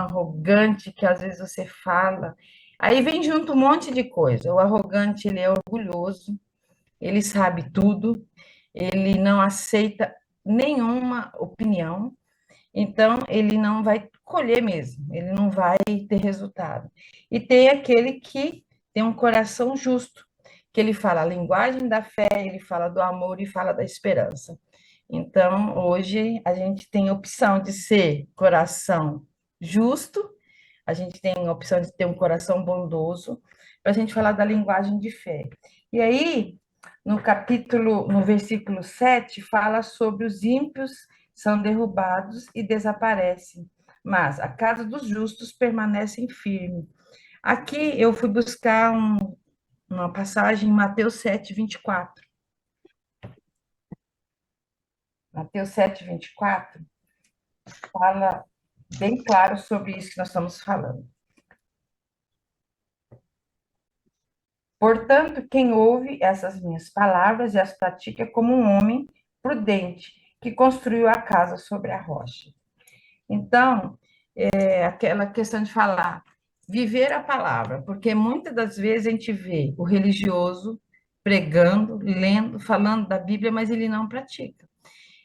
arrogante que às vezes você fala. Aí vem junto um monte de coisa. O arrogante, ele é orgulhoso, ele sabe tudo, ele não aceita nenhuma opinião, então ele não vai colher mesmo, ele não vai ter resultado. E tem aquele que tem um coração justo, que ele fala a linguagem da fé, ele fala do amor e fala da esperança. Então, hoje a gente tem a opção de ser coração justo, a gente tem a opção de ter um coração bondoso, para a gente falar da linguagem de fé. E aí, no versículo 7, fala sobre os ímpios são derrubados e desaparecem, mas a casa dos justos permanece firme. Aqui eu fui buscar uma passagem em Mateus 7, 24. Mateus 7, 24 fala bem claro sobre isso que nós estamos falando. Portanto, quem ouve essas minhas palavras e as pratica é como um homem prudente que construiu a casa sobre a rocha. Então, é aquela questão de falar, viver a palavra, porque muitas das vezes a gente vê o religioso pregando, lendo, falando da Bíblia, mas ele não pratica.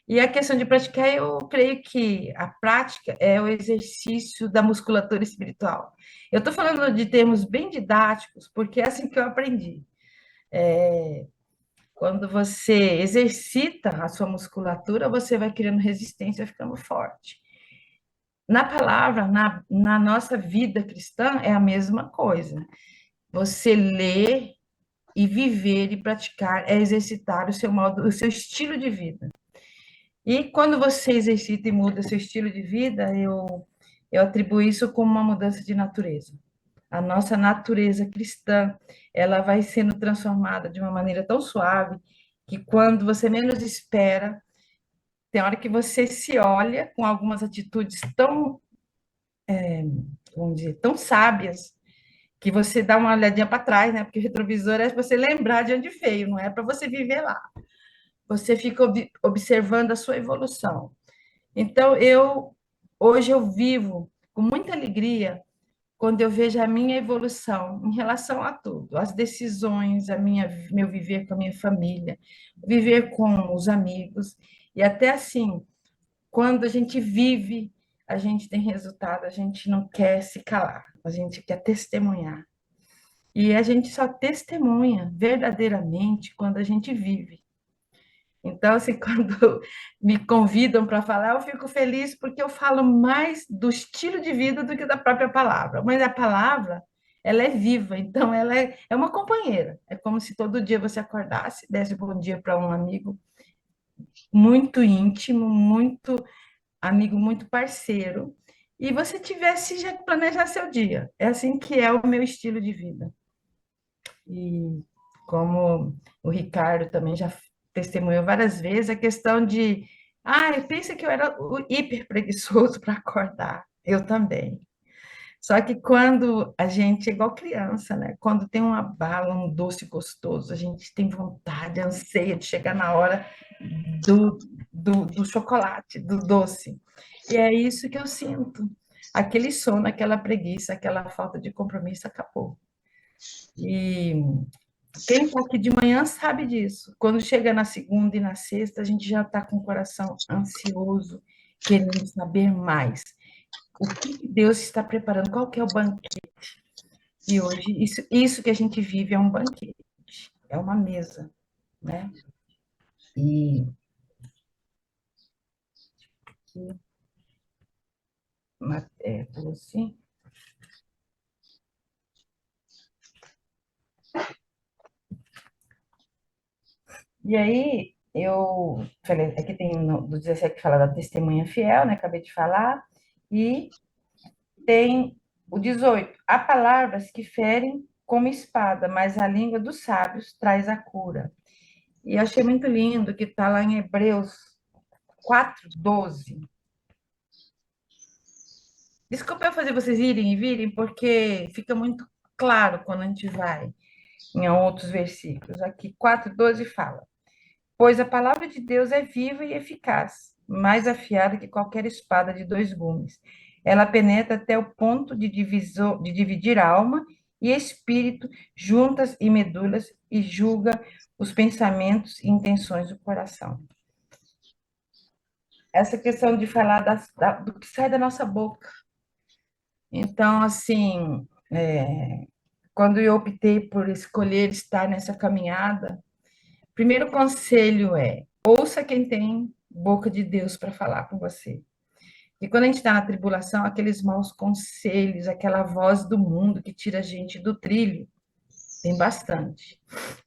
E a questão de praticar, eu creio que a prática é o exercício da musculatura espiritual. Eu estou falando de termos bem didáticos, porque é assim que eu aprendi. Quando você exercita a sua musculatura, você vai criando resistência, ficando forte. Na palavra, na nossa vida cristã, é a mesma coisa. Você ler e viver e praticar é exercitar o seu modo, o seu estilo de vida. E quando você exercita e muda seu estilo de vida, eu atribuo isso como uma mudança de natureza. A nossa natureza cristã, ela vai sendo transformada de uma maneira tão suave que quando você menos espera, tem hora que você se olha com algumas atitudes tão, vamos dizer, tão sábias, que você dá uma olhadinha para trás, né? Porque o retrovisor é você lembrar de onde veio, não é para você viver lá. Você fica observando a sua evolução. Então, hoje eu vivo com muita alegria quando eu vejo a minha evolução em relação a tudo, as decisões, meu viver com a minha família, viver com os amigos, e até assim, quando a gente vive, a gente tem resultado, a gente não quer se calar, a gente quer testemunhar. E a gente só testemunha verdadeiramente quando a gente vive. Então, assim, quando me convidam para falar, eu fico feliz porque eu falo mais do estilo de vida do que da própria palavra. Mas a palavra, ela é viva, então ela é uma companheira. É como se todo dia você acordasse, desse bom dia para um amigo muito íntimo, muito amigo, muito parceiro, e você tivesse já que planejar seu dia. É assim que é o meu estilo de vida. E como o Ricardo também já testemunhou várias vezes, a questão de, pensa que eu era o hiper preguiçoso para acordar. Eu também. Só que quando a gente é igual criança, né? Quando tem uma bala, um doce gostoso, a gente tem vontade, anseia de chegar na hora do, do chocolate, do doce. E é isso que eu sinto. Aquele sono, aquela preguiça, aquela falta de compromisso acabou. E quem está aqui de manhã sabe disso. Quando chega na segunda e na sexta, a gente já está com o coração ansioso, querendo saber mais. O que Deus está preparando? Qual que é o banquete? E hoje, isso que a gente vive é um banquete, é uma mesa, né? E aqui, assim. E aí, eu falei, aqui tem do 17 que fala da testemunha fiel, né? Acabei de falar. E tem o 18. Há palavras que ferem como espada, mas a língua dos sábios traz a cura. E eu achei muito lindo que está lá em Hebreus 4:12. Desculpa eu fazer vocês irem e virem, porque fica muito claro quando a gente vai em outros versículos. Aqui, 4:12 fala: Pois a palavra de Deus é viva e eficaz, mais afiada que qualquer espada de dois gumes. Ela penetra até o ponto de dividir alma e espírito, juntas e medulas, e julga os pensamentos e intenções do coração. Essa questão de falar do que sai da nossa boca. Então, assim, quando eu optei por escolher estar nessa caminhada, o primeiro conselho é: ouça quem tem boca de Deus para falar com você. E quando a gente está na tribulação, aqueles maus conselhos, aquela voz do mundo que tira a gente do trilho, tem bastante.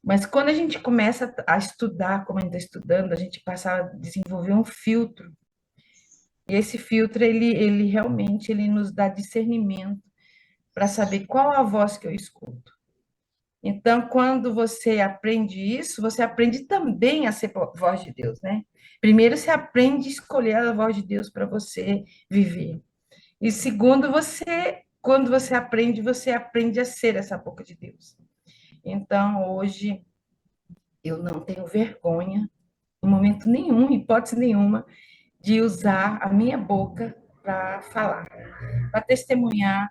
Mas quando a gente começa a estudar, como a gente está estudando, a gente passa a desenvolver um filtro. E esse filtro, ele realmente ele nos dá discernimento para saber qual a voz que eu escuto. Então, quando você aprende isso, você aprende também a ser voz de Deus, né? Primeiro, você aprende a escolher a voz de Deus para você viver. E segundo, quando você aprende a ser essa boca de Deus. Então, hoje, eu não tenho vergonha, em momento nenhum, em hipótese nenhuma, de usar a minha boca para falar, para testemunhar.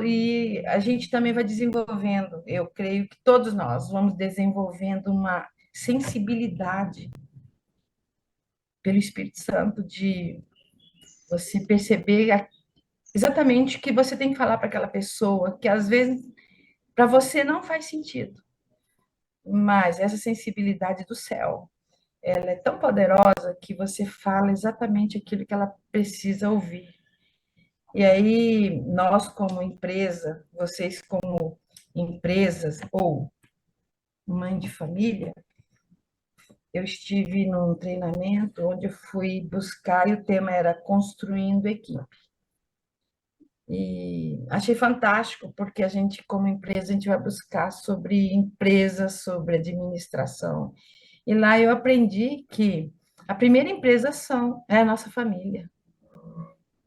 E a gente também vai desenvolvendo, eu creio que todos nós vamos desenvolvendo uma sensibilidade pelo Espírito Santo de você perceber exatamente o que você tem que falar para aquela pessoa, que às vezes para você não faz sentido, mas essa sensibilidade do céu, ela é tão poderosa que você fala exatamente aquilo que ela precisa ouvir. E aí, nós como empresa, vocês como empresas ou mãe de família, eu estive num treinamento onde eu fui buscar e o tema era construindo equipe. E achei fantástico, porque a gente, como empresa, a gente vai buscar sobre empresas, sobre administração. E lá eu aprendi que a primeira empresa é a nossa família.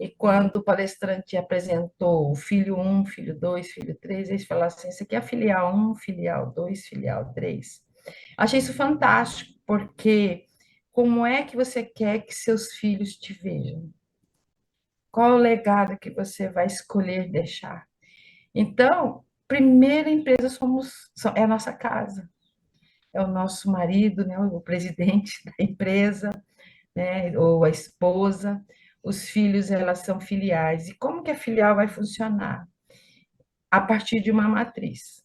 E quando o palestrante apresentou o filho um, filho 2, filho 3, eles falaram assim: isso aqui é a filial um, filial 2, filial 3. Achei isso fantástico, porque como é que você quer que seus filhos te vejam? Qual o legado que você vai escolher deixar? Então, primeira empresa é a nossa casa, é o nosso marido, né, o presidente da empresa, né, ou a esposa. Os filhos, elas são filiais. E como que a filial vai funcionar? A partir de uma matriz.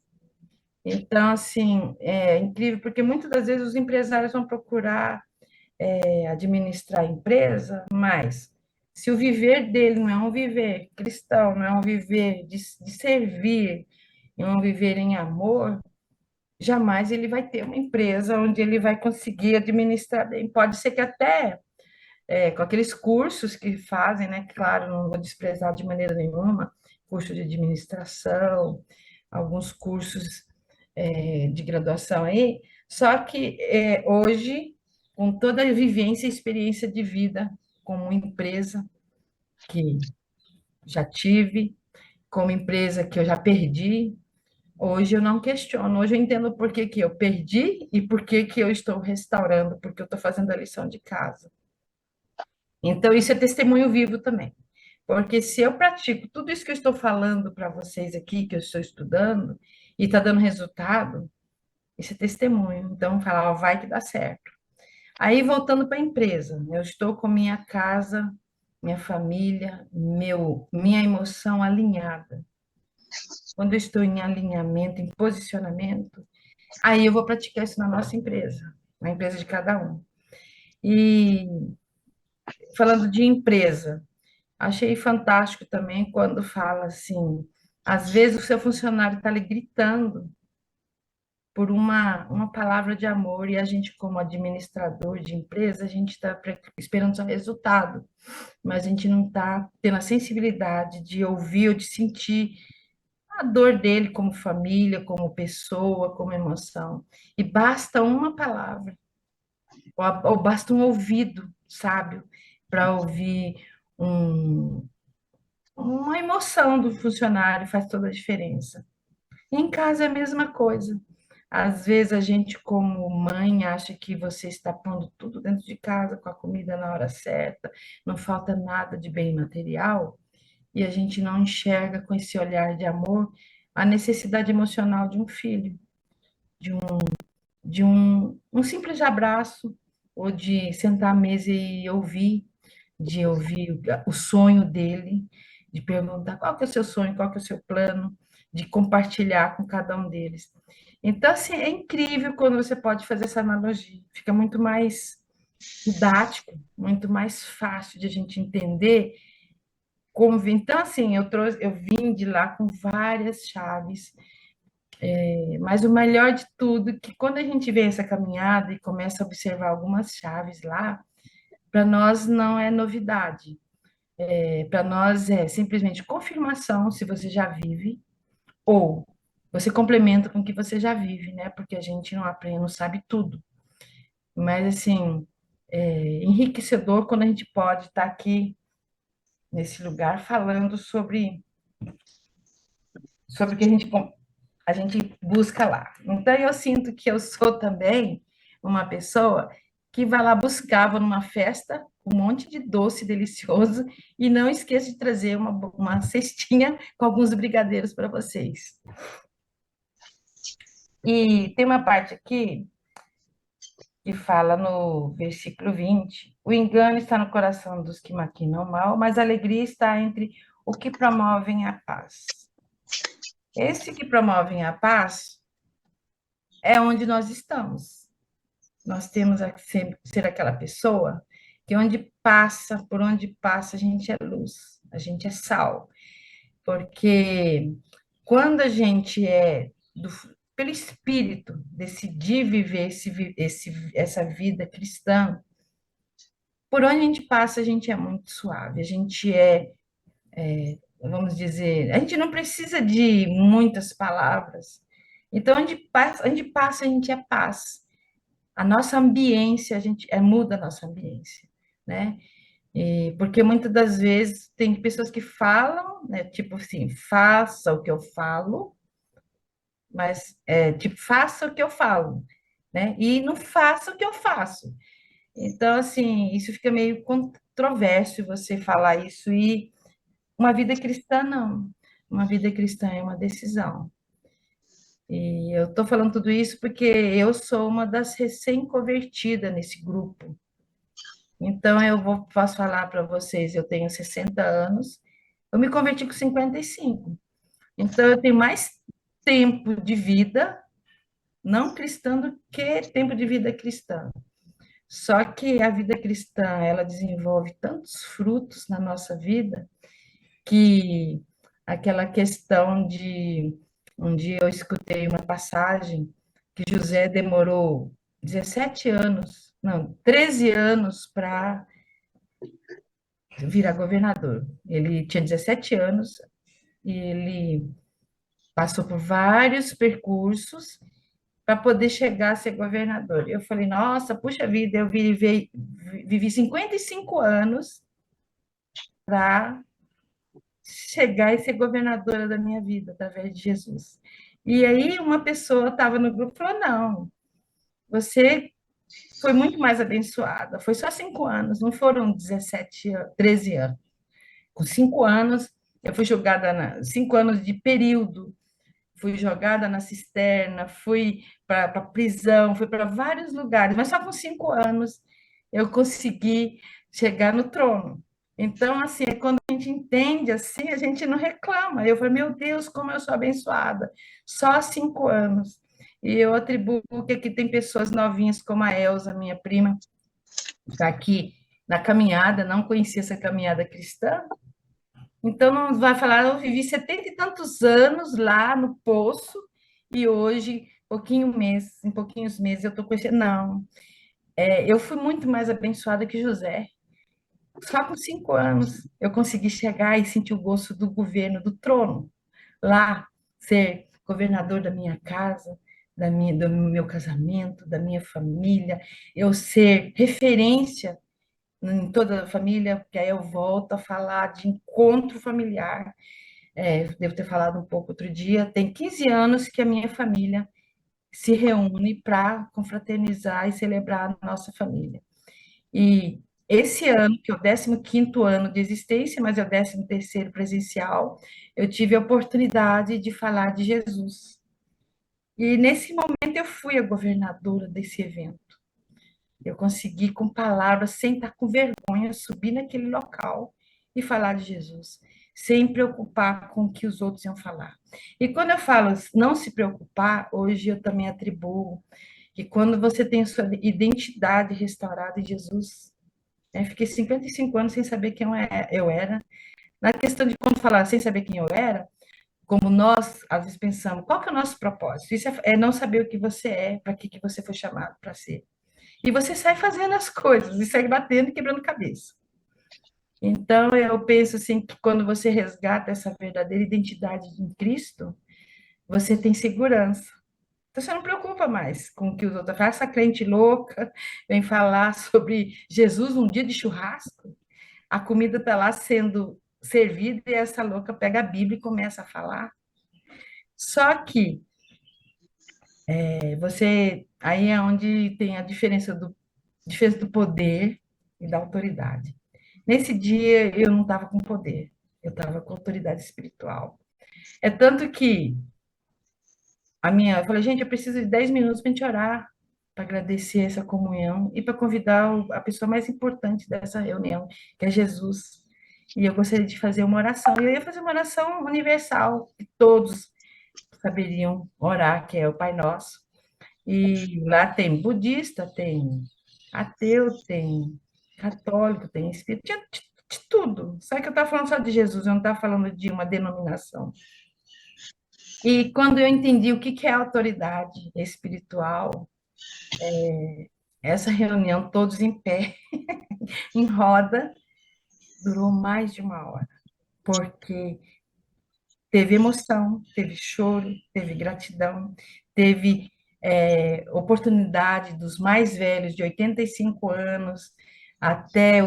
Então, assim, é incrível, porque muitas das vezes os empresários vão procurar administrar a empresa, mas se o viver dele não é um viver cristão, não é um viver de servir, é um viver em amor, jamais ele vai ter uma empresa onde ele vai conseguir administrar bem. Pode ser que até com aqueles cursos que fazem, né? Claro, não vou desprezar de maneira nenhuma, curso de administração, alguns cursos de graduação aí, só que hoje, com toda a vivência e experiência de vida como empresa que já tive, como empresa que eu já perdi, hoje eu não questiono, hoje eu entendo por que que eu perdi e por que que eu estou restaurando, porque eu estou fazendo a lição de casa. Então, isso é testemunho vivo também. Porque se eu pratico tudo isso que eu estou falando para vocês aqui, que eu estou estudando, e está dando resultado, isso é testemunho. Então, falar, ó, vai que dá certo. Aí, voltando para a empresa, eu estou com minha casa, minha família, minha emoção alinhada. Quando eu estou em alinhamento, em posicionamento, aí eu vou praticar isso na nossa empresa, na empresa de cada um. E falando de empresa, achei fantástico também quando fala assim, às vezes o seu funcionário está ali gritando por uma palavra de amor e a gente, como administrador de empresa, a gente está esperando só resultado, mas a gente não está tendo a sensibilidade de ouvir ou de sentir a dor dele como família, como pessoa, como emoção. E basta uma palavra, ou basta um ouvido sábio para ouvir um, uma emoção do funcionário faz toda a diferença. Em casa é a mesma coisa. Às vezes a gente, como mãe, acha que você está pondo tudo dentro de casa com a comida na hora certa, não falta nada de bem material, e a gente não enxerga com esse olhar de amor a necessidade emocional de um filho, de um, um simples abraço, ou de sentar à mesa e ouvir, de ouvir o sonho dele, de perguntar qual que é o seu sonho, qual que é o seu plano, de compartilhar com cada um deles. Então, assim, é incrível quando você pode fazer essa analogia. Fica muito mais didático, muito mais fácil de a gente entender como. Então, assim, eu vim de lá com várias chaves, mas o melhor de tudo é que quando a gente vê essa caminhada e começa a observar algumas chaves lá, para nós não é novidade. Para nós é simplesmente confirmação se você já vive, ou você complementa com o que você já vive, né? Porque a gente não aprende, não sabe tudo. Mas, assim, é enriquecedor quando a gente pode estar aqui nesse lugar falando sobre o que a gente busca lá. Então, eu sinto que eu sou também uma pessoa que vai lá buscar, vou numa festa, um monte de doce delicioso, e não esqueça de trazer uma cestinha com alguns brigadeiros para vocês. E tem uma parte aqui que fala no versículo 20: o engano está no coração dos que maquinam mal, mas a alegria está entre o que promovem a paz. Esse que promovem a paz é onde nós estamos. Nós temos que ser aquela pessoa que por onde passa, a gente é luz, a gente é sal. Porque quando a gente pelo Espírito, decidir viver essa vida cristã, por onde a gente passa, a gente é muito suave, a gente vamos dizer, a gente não precisa de muitas palavras. Então, a gente é paz. A nossa ambiência, a gente muda a nossa ambiência, né? Porque muitas das vezes tem pessoas que falam, né, tipo assim, faça o que eu falo, mas tipo, faça o que eu falo, né? E não faça o que eu faço. Então, assim, isso fica meio controverso você falar isso e uma vida cristã não. Uma vida cristã é uma decisão. E eu estou falando tudo isso porque eu sou uma das recém-convertidas nesse grupo. Então, posso falar para vocês, eu tenho 60 anos, eu me converti com 55. Então, eu tenho mais tempo de vida não cristã do que tempo de vida cristã. Só que a vida cristã, ela desenvolve tantos frutos na nossa vida que aquela questão de um dia eu escutei uma passagem que José demorou 17 anos, não, 13 anos para virar governador. Ele tinha 17 anos e ele passou por vários percursos para poder chegar a ser governador. Eu falei, nossa, puxa vida, vivi 55 anos para chegar e ser governadora da minha vida, através de Jesus. E aí uma pessoa estava no grupo e falou, não, você foi muito mais abençoada, foi só 5 anos, não foram 17, 13 anos. Com 5 anos, eu fui jogada 5 anos de período, fui jogada na cisterna, fui para a prisão, fui para vários lugares, mas só com 5 anos eu consegui chegar no trono. Então, assim, quando a gente entende assim, a gente não reclama. Eu falei, meu Deus, como eu sou abençoada. Só 5 anos. E eu atribuo que aqui tem pessoas novinhas como a Elza, minha prima, está aqui na caminhada, não conhecia essa caminhada cristã, então, não vai falar, eu vivi 70 e tantos anos lá no poço e hoje, em pouquinhos meses, eu estou conhecendo. Não, eu fui muito mais abençoada que José. Só com 5 anos eu consegui chegar e sentir o gosto do governo, do trono. Lá, ser governador da minha casa, do meu casamento, da minha família, eu ser referência em toda a família, porque aí eu volto a falar de encontro familiar. Devo ter falado um pouco outro dia, tem 15 anos que a minha família se reúne para confraternizar e celebrar a nossa família. E Esse ano, que é o 15º ano de existência, mas é o 13º presencial, eu tive a oportunidade de falar de Jesus. E nesse momento eu fui a governadora desse evento. Eu consegui, com palavras, sem estar com vergonha, subir naquele local e falar de Jesus, sem preocupar com o que os outros iam falar. E quando eu falo não se preocupar, hoje eu também atribuo que quando você tem sua identidade restaurada em Jesus, né, fiquei 55 anos sem saber quem eu era. Na questão de quando falar sem saber quem eu era, como nós às vezes pensamos, qual que é o nosso propósito? Isso é não saber o que você é, para que você foi chamado para ser. E você sai fazendo as coisas, e segue batendo e quebrando cabeça. Então, eu penso assim, que quando você resgata essa verdadeira identidade em Cristo, você tem segurança. Então, você não preocupa mais com o que os outros falam. Essa crente louca vem falar sobre Jesus num dia de churrasco, a comida está lá sendo servida e essa louca pega a Bíblia e começa a falar. Só que você aí é onde tem a diferença do poder e da autoridade. Nesse dia eu não estava com poder, eu estava com autoridade espiritual. É tanto que eu falei, gente, eu preciso de 10 minutos para a gente orar, para agradecer essa comunhão e para convidar a pessoa mais importante dessa reunião, que é Jesus. E eu gostaria de fazer uma oração. E eu ia fazer uma oração universal, que todos saberiam orar, que é o Pai Nosso. E lá tem budista, tem ateu, tem católico, tem espírita, tinha de tudo. Só que eu estava falando só de Jesus, eu não estava falando de uma denominação. E quando eu entendi o que que é autoridade espiritual, essa reunião, todos em pé, em roda, durou mais de uma hora, porque teve emoção, teve choro, teve gratidão, teve oportunidade dos mais velhos, de 85 anos, até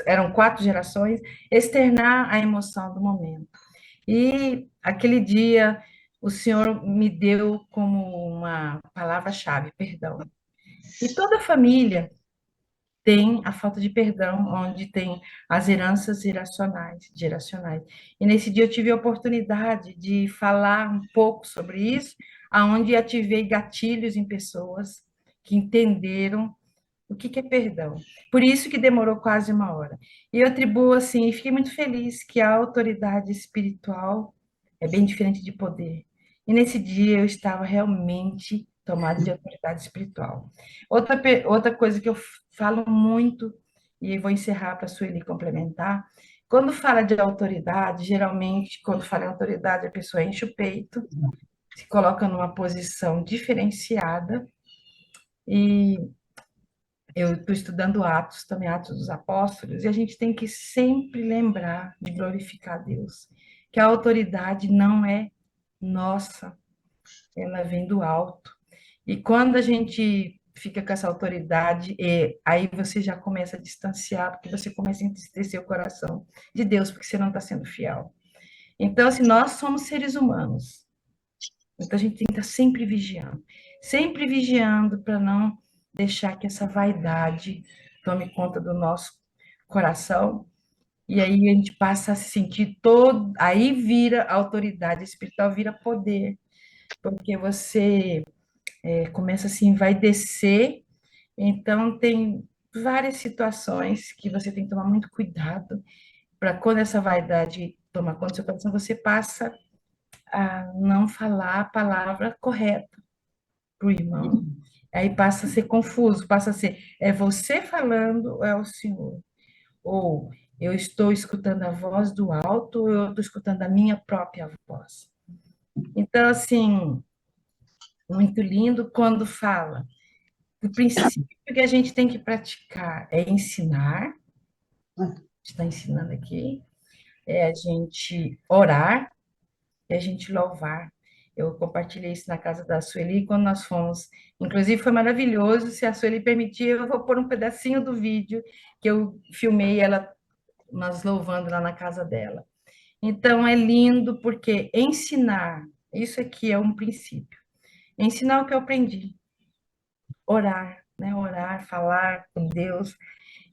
eram 4 gerações, externar a emoção do momento. E aquele dia o Senhor me deu como uma palavra-chave, perdão. E toda família tem a falta de perdão, onde tem as heranças geracionais. E nesse dia eu tive a oportunidade de falar um pouco sobre isso, aonde ativei gatilhos em pessoas que entenderam o que que é perdão. Por isso que demorou quase uma hora. E eu atribuo assim, e fiquei muito feliz que a autoridade espiritual é bem diferente de poder. E nesse dia eu estava realmente tomada de autoridade espiritual. Outra coisa que eu falo muito, e vou encerrar para a Sueli complementar, quando fala de autoridade, geralmente, quando fala em autoridade, a pessoa enche o peito, se coloca numa posição diferenciada, e eu estou estudando Atos, também Atos dos Apóstolos, e a gente tem que sempre lembrar de glorificar a Deus, que a autoridade não é nossa, ela vem do alto. E quando a gente fica com essa autoridade, aí você já começa a distanciar, porque você começa a entristecer o coração de Deus, porque você não está sendo fiel. Então, assim, nós somos seres humanos, então a gente tem que estar sempre vigiando para não deixar que essa vaidade tome conta do nosso coração, e aí a gente passa a se sentir todo, aí vira autoridade espiritual, vira poder, porque você começa assim, vai descer, então tem várias situações que você tem que tomar muito cuidado para quando essa vaidade tomar conta do seu coração, você passa a não falar a palavra correta para o irmão. Aí passa a ser confuso, passa a ser, é você falando ou é o Senhor? Ou eu estou escutando a voz do alto ou eu estou escutando a minha própria voz? Então, assim, muito lindo quando fala. O princípio que a gente tem que praticar é ensinar, está ensinando aqui, é a gente orar e a gente louvar. Eu compartilhei isso na casa da Sueli quando nós fomos. Inclusive, foi maravilhoso. Se a Sueli permitir, eu vou pôr um pedacinho do vídeo que eu filmei ela, nós louvando lá na casa dela. Então, é lindo porque ensinar, isso aqui é um princípio. Ensinar o que eu aprendi. Orar, né? Orar, falar com Deus.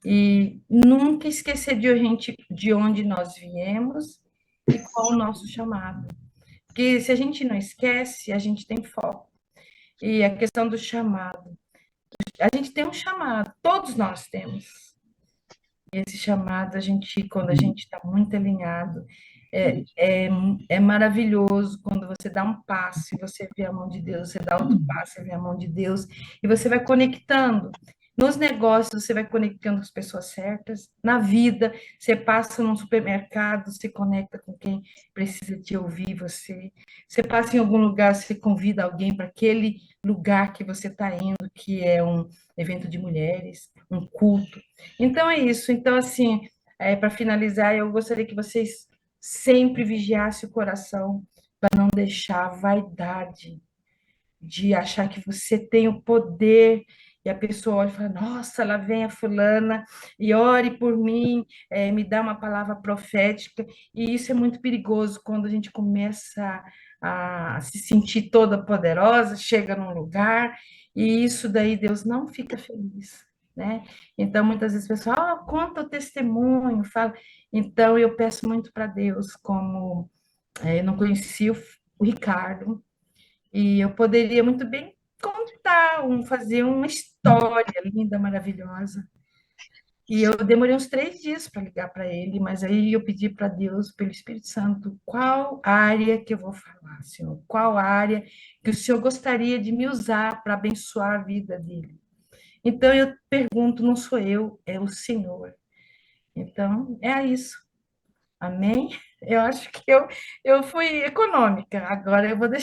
E nunca esquecer de onde nós viemos e qual o nosso chamado. Porque se a gente não esquece, a gente tem foco. E a questão do chamado. A gente tem um chamado, todos nós temos. Esse chamado, quando a gente está muito alinhado, é maravilhoso quando você dá um passo e você vê a mão de Deus, você dá outro passo e vê a mão de Deus, e você vai conectando. Nos negócios, você vai conectando com as pessoas certas. Na vida, você passa num supermercado, se conecta com quem precisa te ouvir você. Você passa em algum lugar, você convida alguém para aquele lugar que você está indo, que é um evento de mulheres, um culto. Então é isso. Então, assim, para finalizar, eu gostaria que vocês sempre vigiassem o coração para não deixar a vaidade de achar que você tem o poder e a pessoa olha e fala, nossa, lá vem a fulana e ore por mim, me dá uma palavra profética. E isso é muito perigoso quando a gente começa a se sentir toda poderosa, chega num lugar e isso daí Deus não fica feliz, né? Então, muitas vezes, o pessoal, conta o testemunho, fala. Então, eu peço muito para Deus, como eu não conhecia o Ricardo, e eu poderia muito bem contar, fazer uma história linda, maravilhosa. E eu demorei uns 3 dias para ligar para ele, mas aí eu pedi para Deus, pelo Espírito Santo, qual área que eu vou falar, Senhor? Qual área que o Senhor gostaria de me usar para abençoar a vida dele? Então eu pergunto, não sou eu, é o Senhor. Então é isso. Amém? Eu acho que eu fui econômica. Agora eu vou deixar